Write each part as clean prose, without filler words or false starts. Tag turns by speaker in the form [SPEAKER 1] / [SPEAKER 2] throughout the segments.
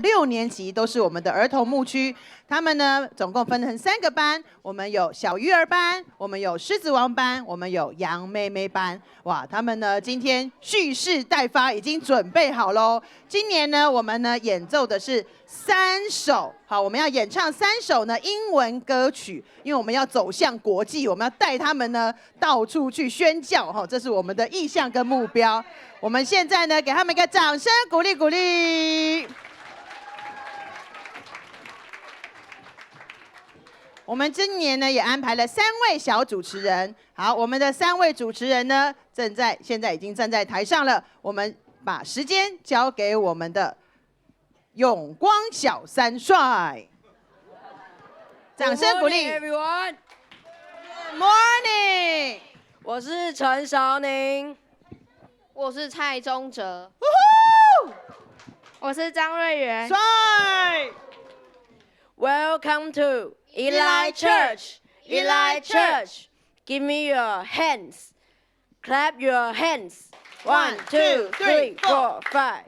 [SPEAKER 1] 6年级都是我们的儿童牧区，他们呢总共分成3个班，我们有小鱼儿班，我们有狮子王班，我们有羊妹妹班。哇，他们呢今天蓄势待发，已经准备好喽。今年呢我们呢演奏的是3首，好，我们要演唱3首呢英文歌曲，因为我们要走向国际，我们要带他们呢到处去宣教，哈，这是我们的意向跟目标。我们现在呢给他们一个掌声鼓励鼓励。 我们今年呢也安排了3位小主持人。好，我们的3位主持人呢现在已经站在台上了。我们把时间交给我们的永光小三帅，掌声鼓励。
[SPEAKER 2] Good morning, everyone.
[SPEAKER 1] Good morning，
[SPEAKER 2] 我是陈韶宁，
[SPEAKER 3] 我是蔡宗哲，我是张瑞元。
[SPEAKER 1] 帅
[SPEAKER 2] Welcome to Eli Church. Eli Church. Give me your hands. Clap your hands. 1, 2, 3, 4, 5.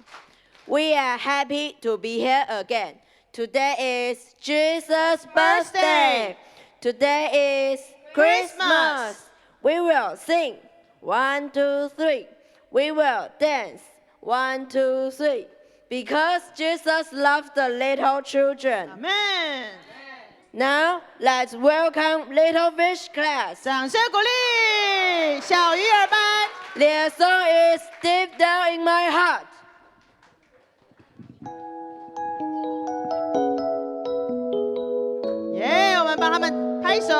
[SPEAKER 2] We are happy to be here again. Today is Jesus' birthday. Today is Christmas. We will sing. 1, 2, 3. We will dance. 1, 2, 3. Because Jesus loved the little children.
[SPEAKER 1] Amen。
[SPEAKER 2] Now let's welcome Little Fish class.
[SPEAKER 1] 掌声鼓励小鱼儿班。
[SPEAKER 2] Their song is Deep Down in My Heart.
[SPEAKER 1] 耶，我们帮他们拍手。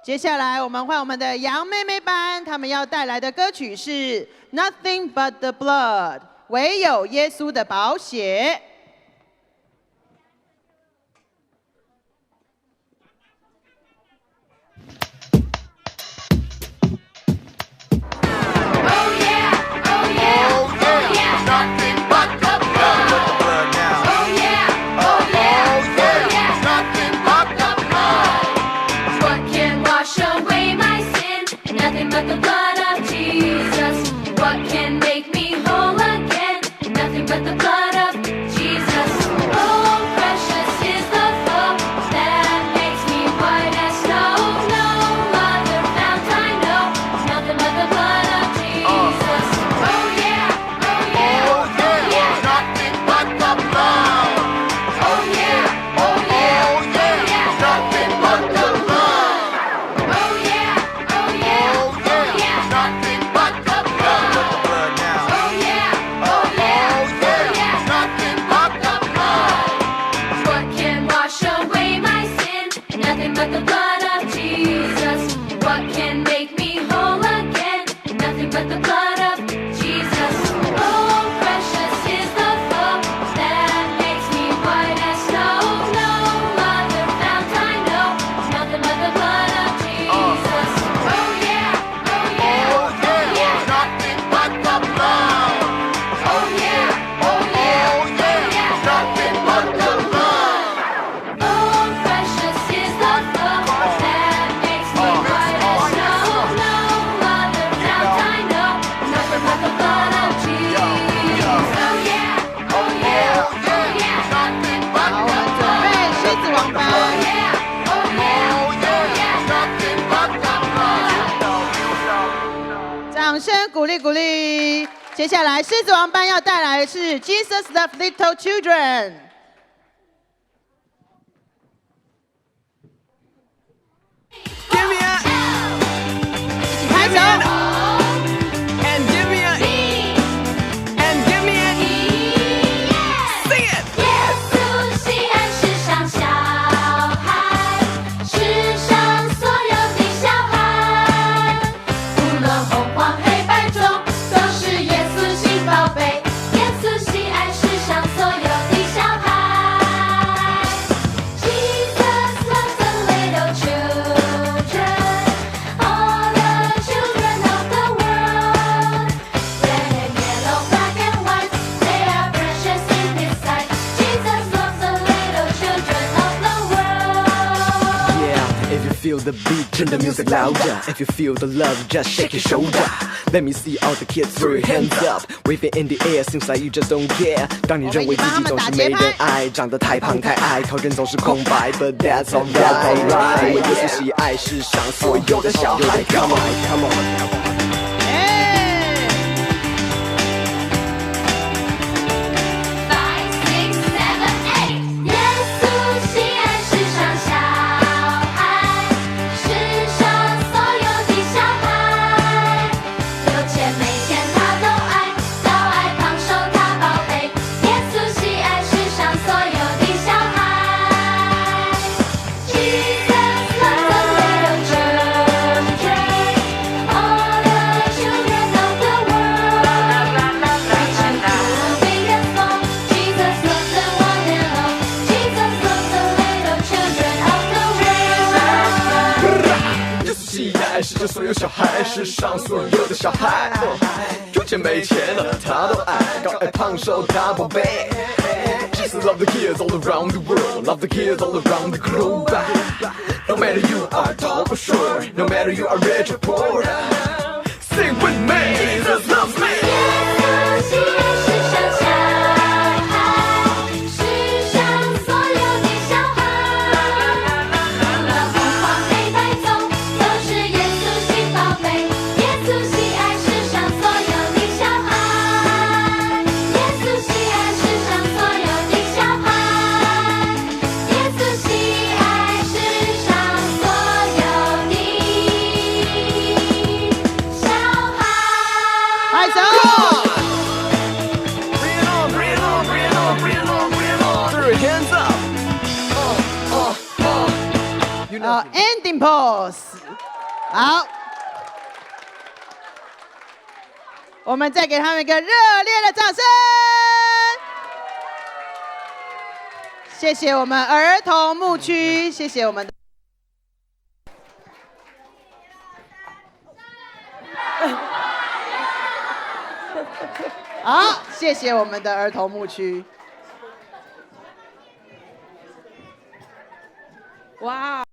[SPEAKER 1] 接下来我们换我们的杨妹妹班，他们要带来的歌曲是《Nothing But the Blood》，唯有耶稣的宝血。接下来狮子王班要带来的是 Jesus Love Little Children。拍手。
[SPEAKER 4] Feel the beat, turn the music louder. If you feel the love, just shake your shoulder. Let me see all the kids throw your hands up, wave it in the air. Seems like you just don't care. 当你认为自己总是没人爱，长得太胖太矮，头人总是空白。But that's alright， 因为耶稣喜爱世上所有的小孩。Come on, come on. 是这所有小孩，世上所有的小孩，有钱没钱的他都爱，高矮胖瘦他宝贝。Jesus love the kids all around the world, love the kids all around the globe. No matter you are tall or short, no matter you are rich or poor, sing with me, Jesus loves me.
[SPEAKER 1] ending pose。好，我们再给他们一个热烈的掌声。谢谢我们儿童牧区，谢谢我们的。好，谢谢我们的儿童牧区。哇。